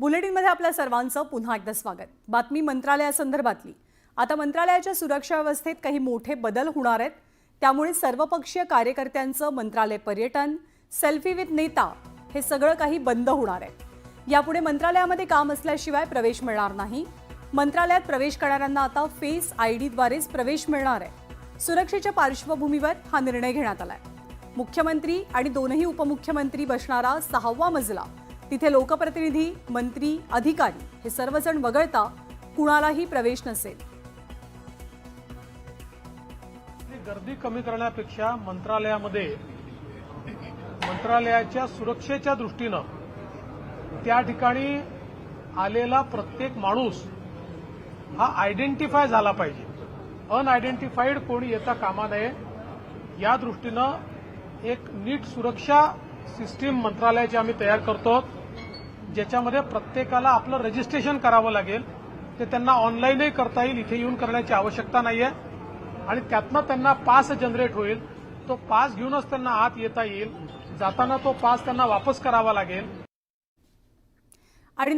बुलेटिनमध्ये आपल्या सर्वांचं पुन्हा एकदा स्वागत। बातमी मंत्रालयासंदर्भातली। आता मंत्रालयाच्या सुरक्षा व्यवस्थेत काही मोठे बदल होणार आहेत, त्यामुळे सर्वपक्षीय कार्यकर्त्यांचं मंत्रालय पर्यटन, सेल्फी विथ नेता हे सगळं काही बंद होणार आहे। यापुढे मंत्रालयामध्ये काम असल्याशिवाय प्रवेश मिळणार नाही। मंत्रालयात प्रवेश करणाऱ्यांना आता फेस आयडी द्वारेच प्रवेश मिळणार आहे। सुरक्षेच्या पार्श्वभूमीवर हा निर्णय घेण्यात आलाय। मुख्यमंत्री आणि दोनही उपमुख्यमंत्री बसणारा 6वा मजला, तिथे लोकप्रतिनिधी, मंत्री, अधिकारी हे सर्वजण वगळता कुणालाही प्रवेश नसेल। गर्दी कमी करण्यापेक्षा मंत्रालयाच्या सुरक्षेच्या दृष्टीने त्या ठिकाणी आलेला प्रत्येक माणूस हा आयडेंटिफाय झाला पाहिजे। अनआयडेंटिफाईड कोणी येता कामा नये या दृष्टीने एक नीट सुरक्षा सिस्टीम मंत्रालयाची आम्ही तयार करतो, ज्याच्यामध्ये प्रत्येकाला आपलं रजिस्ट्रेशन करावं लागेल। ते त्यांना ऑनलाईनही करता येईल, इथे येऊन करण्याची आवश्यकता नाहीये आणि त्यातनं त्यांना पास जनरेट होईल। तो पास घेऊनच त्यांना आत येता येईल। जाताना तो पास त्यांना वापस करावा लागेल। आणि